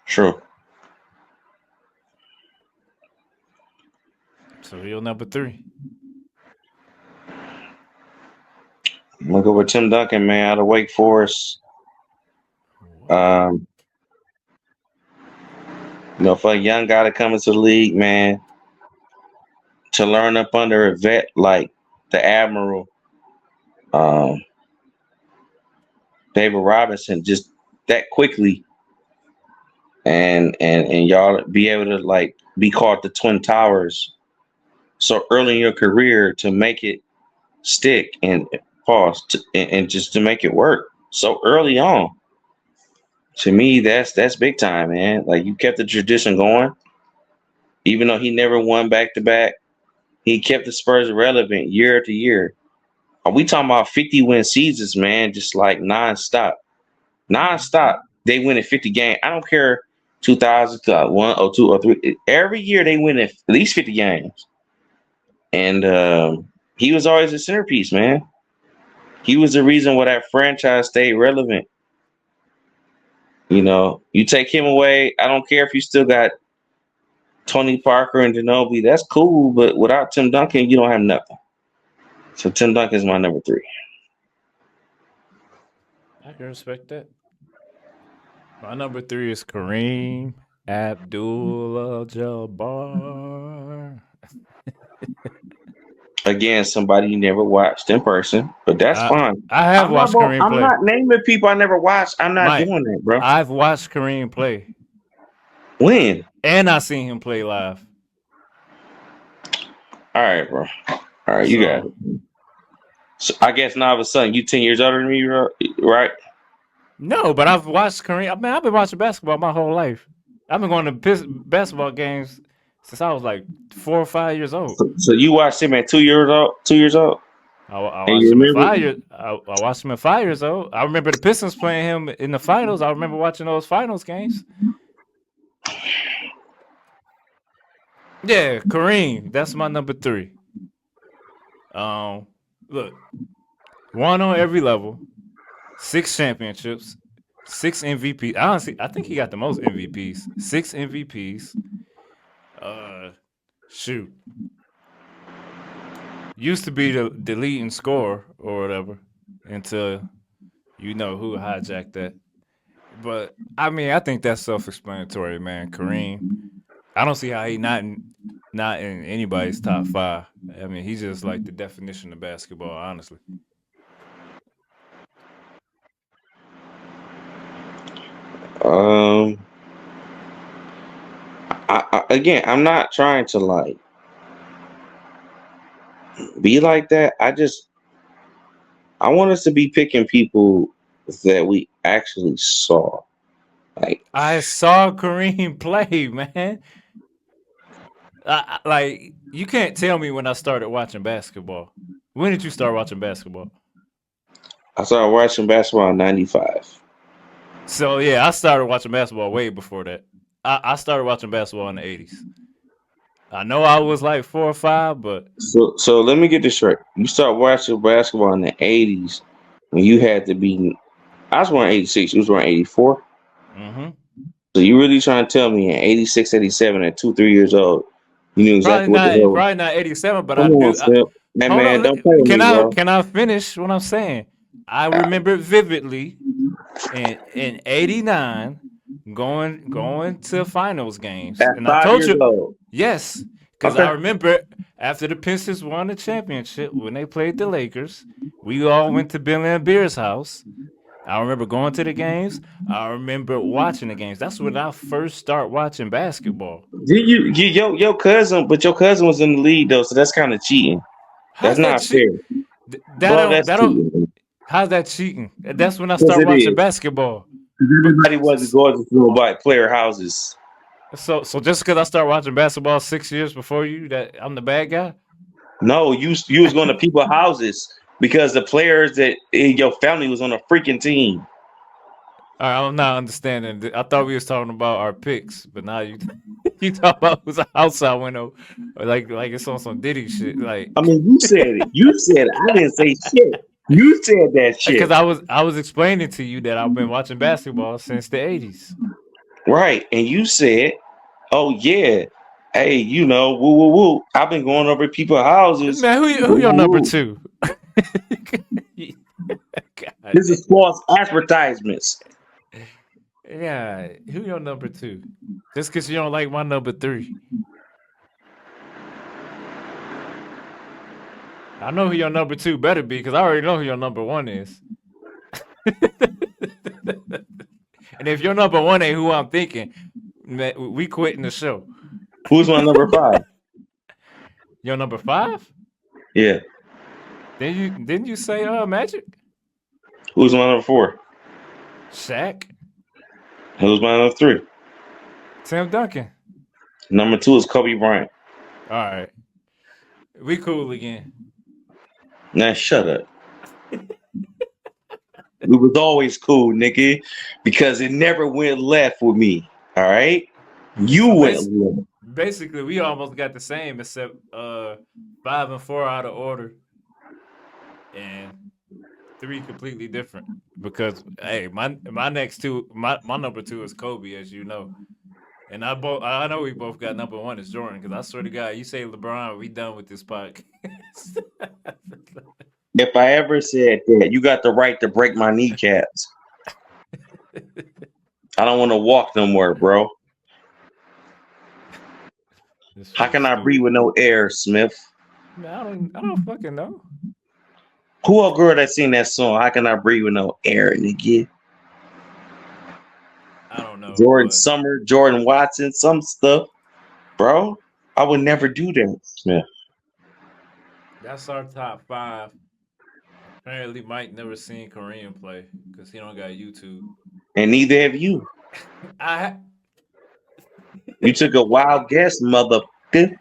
True. So he'll number 3. I'm gonna go with Tim Duncan, man, out of Wake Forest. For a young guy to come into the league, man, to learn up under a vet like the Admiral, David Robinson, just that quickly, and y'all be able to like be called the Twin Towers so early in your career to make it stick and pause and just to make it work so early on. To me, that's big time, man. Like, you kept the tradition going, even though he never won back to back. He kept the Spurs relevant year to year. Are we talking about 50-win seasons, man? Just like nonstop. They win at 50 games. I don't care 2001 or 2 or 3. Every year they win at least 50 games. And he was always a centerpiece, man. He was the reason why that franchise stayed relevant. You take him away, I don't care if you still got Tony Parker and Ginobili. That's cool, but without Tim Duncan, you don't have nothing. So Tim Duncan is my number 3. I can respect that. My number 3 is Kareem Abdul-Jabbar. Again, somebody you never watched in person, but that's fine. I have watched Kareem play. I'm not naming people I never watched. I'm not doing that, bro. I've watched Kareem play. When? And I seen him play live. All right, bro. All right, you got it. So I guess now all of a sudden you 10 years older than me, right? No, but I've watched Kareem. I mean, I've been watching basketball my whole life. I've been going to basketball games since I was like 4 or 5 years old. So you watched him at 2 years old? 2 years old? I watched him at 5 years. I watched him at 5 years old. I remember the Pistons playing him in the finals. I remember watching those finals games. Yeah, Kareem. That's my number 3. Look, won on every level, 6 championships, 6 MVPs. Honestly, I think he got the most MVPs. 6 MVPs. Shoot. Used to be the leading scorer or whatever until who hijacked that. But I mean, I think that's self-explanatory, man. Kareem. I don't see how he not in anybody's top 5. I mean, he's just like the definition of basketball, honestly. Again, I'm not trying to like be like that. I want us to be picking people that we actually saw. Like, I saw Kareem play, man. Like, you can't tell me when I started watching basketball. When did you start watching basketball? I started watching basketball in '95. So yeah, I started watching basketball way before that. I started watching basketball in the '80s. I know I was like 4 or 5, but so let me get this straight. You start watching basketball in the '80s when you had to be. I was born in '86. You was born in '84. Mm-hmm. So you really trying to tell me in '86, '87, at 2, 3 years old, You knew exactly what the hell. Probably not 87, but Come I on, do. Smith. Hey, Hold man, on. don't play with me, bro. Can I finish what I'm saying? I remember vividly in '89 going to finals games, At and I 5 told years you old. yes, because I Okay. remember after the Pistons won the championship when they played the Lakers, we all went to Billy and Beer's house. I remember going to the games. I remember watching the games. That's when I first start watching basketball. Did your cousin? But your cousin was in the league though, so that's kind of cheating. That's How's that not cheat? fair, bro. That's That don't. cheating. How's that cheating? That's when I Because start it watching is. basketball. Because But everybody wasn't going to go by player houses. so just because I start watching basketball 6 years before you, that I'm the bad guy. No, you was going to people's houses because the players that in your family was on a freaking team. All right, I'm not understanding. I thought we was talking about our picks, but now you you talk about who's outside window, like it's on some Diddy shit. Like I mean, you said it. You said it. I didn't say shit. You said that because shit. I was explaining to you that I've been watching basketball since the '80s. Right. And you said, oh, yeah. Hey, woo, woo, woo. I've been going over people's houses. Man, Woo, who your woo, number woo. two? God This damn. is false advertisements. Yeah, who your number two? Just because you don't like my number three. I know who your number two better be because I already know who your number one is. And if your number one ain't who I'm thinking, man, we quitting the show. Who's my number 5? Your number 5? Yeah. Didn't you say Magic? Who's my number 4? Shaq? Who's my number 3? Tim Duncan. Number 2 is Kobe Bryant. All right. We cool again. Now shut up. We was always cool, nigga, because it never went left with me. All right, you So went left. basically we almost got the same except 5 and 4 out of order and 3 completely different because hey my next two my number 2 is Kobe, as you know. And I know we both got number 1 is Jordan because I swear to God, you say LeBron, we done with this podcast. If I ever said that, you got the right to break my kneecaps. I don't want to walk no more, bro. How can I breathe with no air, Smith? Man, I don't fucking know. Who a girl that sing that song? How can I breathe with no air, nigga? I don't know. Jordan Summer, Jordan Watson, some stuff, bro. I would never do that, Smith. That's our top 5. Apparently, Mike never seen Korean play because he don't got YouTube. And neither have you. You took a wild guess, motherfucker.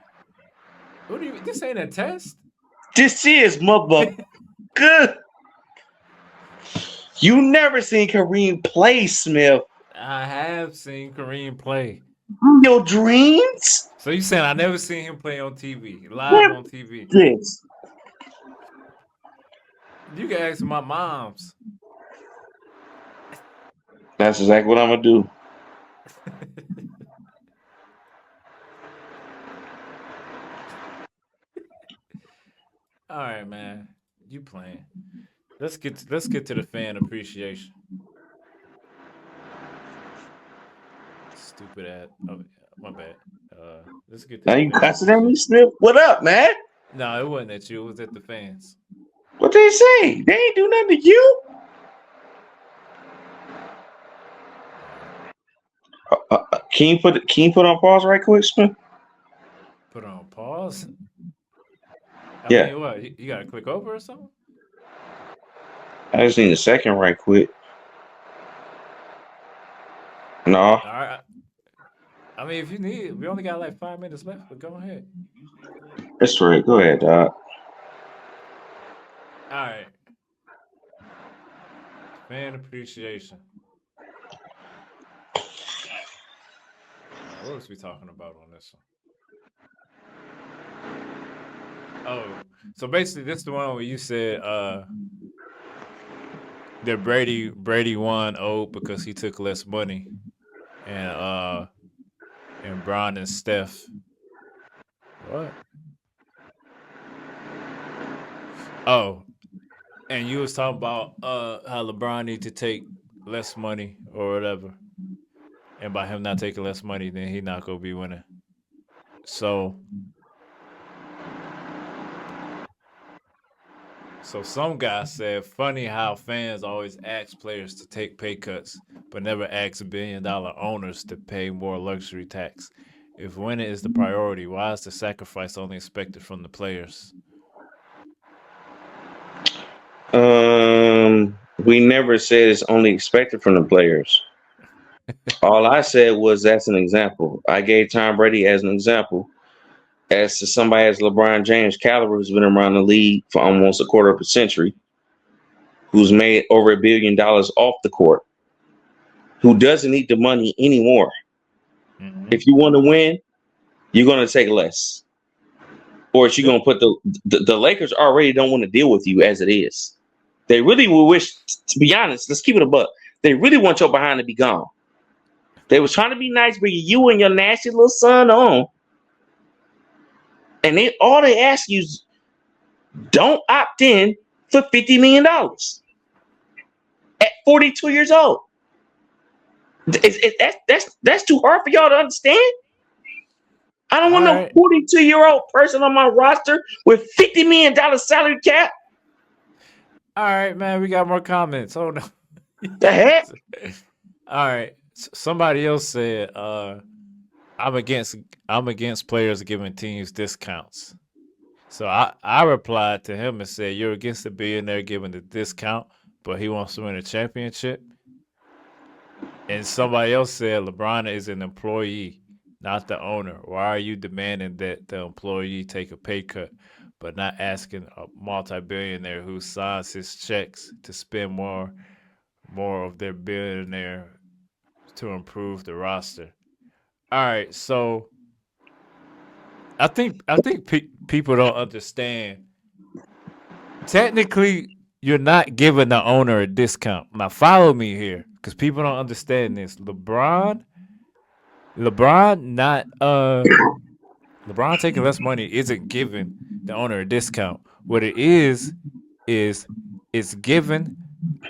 What do you? This ain't a test. This is motherfucker. You never seen Kareem play, Smith. I have seen Korean play. Your dreams? So you saying I never seen him play on TV, live on TV? This. You can ask my mom's. That's exactly what I'm gonna do. All right, man. You playing? Let's get to the fan appreciation. Stupid ass. Oh, my bad. Let's get to Now the you fan cussing at me, appreciation. Smith? What up, man? No, it wasn't at you. It was at the fans. What they say? They ain't do nothing to you. Can you put on pause right quick, Smith? Put on pause. I Yeah. mean, what? You gotta click over or something? I just need a second right quick. No. All right. I mean, if you need it, we only got like 5 minutes left, but go ahead. That's right. Go ahead, dog. All right. Fan appreciation. What was we talking about on this one? Oh, so basically, this is the one where you said that Brady won because he took less money, and Bron and Steph What? Oh, and you was talking about how LeBron need to take less money or whatever, and by him not taking less money, then he not gonna be winning. So, some guy said, funny how fans always ask players to take pay cuts, but never ask $1 billion owners to pay more luxury tax. If winning is the priority, why is the sacrifice only expected from the players? We never said it's only expected from the players. All I said was that's an example. I gave Tom Brady as an example. As to somebody as LeBron James caliber who's been around the league for almost a quarter of a century, who's made over $1 billion off the court, who doesn't need the money anymore. Mm-hmm. If you want to win, you're going to take less. Or is you going to put the Lakers already don't want to deal with you as it is. They really will wish, to be honest, let's keep it a buck. They really want your behind to be gone. They was trying to be nice, bringing you and your nasty little son on. And all they ask you is don't opt in for $50 million at 42 years old. That's too hard for y'all to understand. I don't want no 42-year-old person on my roster with $50 million salary cap. All right, man, we got more comments. Hold on. The heck? All right. Somebody else said, I'm against players giving teams discounts. So I replied to him and said, you're against the billionaire giving the discount, but he wants to win a championship. And somebody else said LeBron is an employee, not the owner. Why are you demanding that the employee take a pay cut, but not asking a multi-billionaire who signs his checks to spend more of their billionaire to improve the roster? All right, so I think people don't understand. Technically, you're not giving the owner a discount. Now, follow me here, because people don't understand this. LeBron taking less money isn't giving the owner a discount. What it is it's giving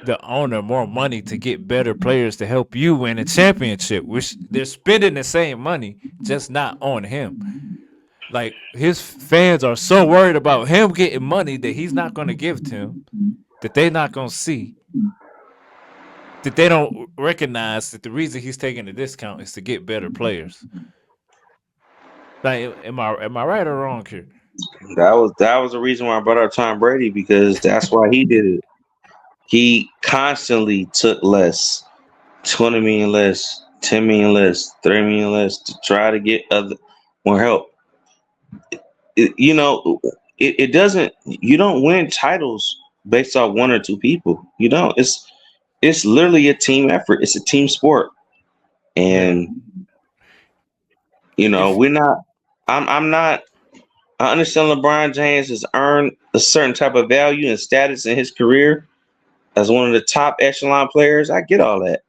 the owner more money to get better players to help you win a championship, which they're spending the same money, just not on him. Like, his fans are so worried about him getting money that he's not going to give to him, that they're not going to see, that they don't recognize that the reason he's taking the discount is to get better players. Like, am I right or wrong here? That was the reason why I brought up Tom Brady, because that's why he did it. He constantly took less, 20 million less, 10 million less, 3 million less to try to get more help. It doesn't. You don't win titles based off one or two people. You don't. It's literally a team effort. It's a team sport, and we're not. I'm not. I understand LeBron James has earned a certain type of value and status in his career as one of the top echelon players. I get all that,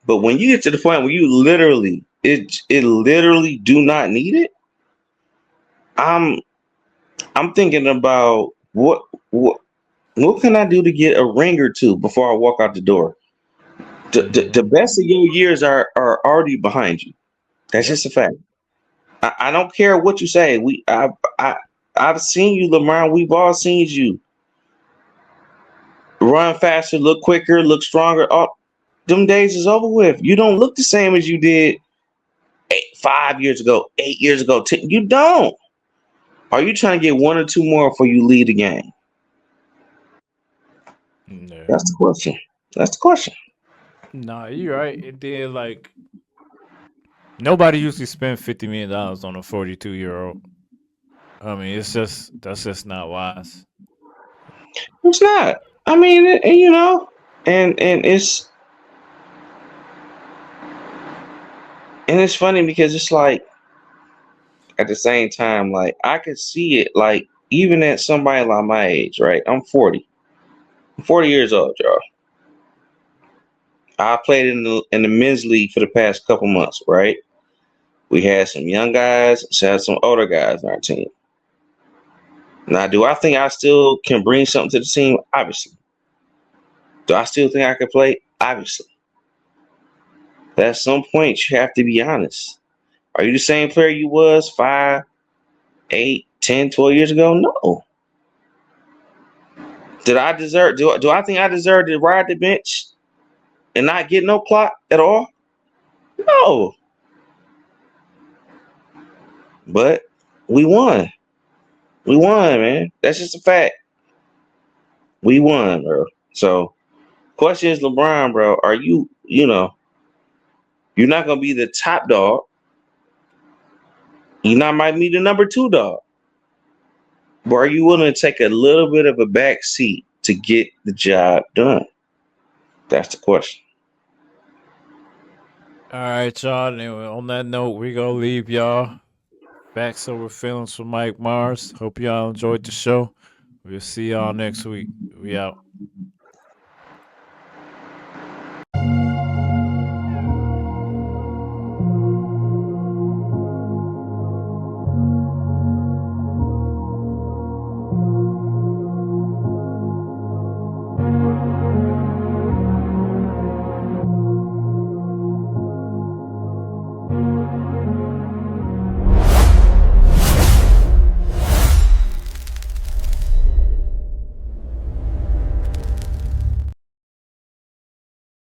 but when you get to the point where you literally do not need it, I'm thinking about what can I do to get a ring or two before I walk out the door. The best of your years are already behind you. That's just a fact. I don't care what you say. I've seen you, Lamar. We've all seen you run faster, look quicker, look stronger. Oh, them days is over with. You don't look the same as you did 5 years ago, 8 years ago. You don't. Are you trying to get one or two more before you lead the game? No. That's the question. That's the question. No, you're right. And then, like, nobody usually spend $50 million on a 42-year-old. I mean, that's just not wise. It's not. I mean, and it's funny because it's like, at the same time, like, I could see it, like, even at somebody like my age, right? I'm 40. I'm 40 years old, y'all. I played in the men's league for the past couple months, right? We had some young guys, we had some older guys on our team. Now, do I think I still can bring something to the team? Obviously. Do I still think I can play? Obviously. But at some point, you have to be honest. Are you the same player you was 5, 8, 10, 12 years ago? No. Do I think I deserve to ride the bench and not get no clock at all? No. But we won. We won, man. That's just a fact. We won, bro. So, question is, LeBron, bro, are you you're not gonna be the top dog. You not might be the number 2 dog. But are you willing to take a little bit of a back seat to get the job done? That's the question. All right, y'all. Anyway, on that note, we gonna leave y'all. Facts over feelings from MikeMarze. Hope y'all enjoyed the show. We'll see y'all next week. We out.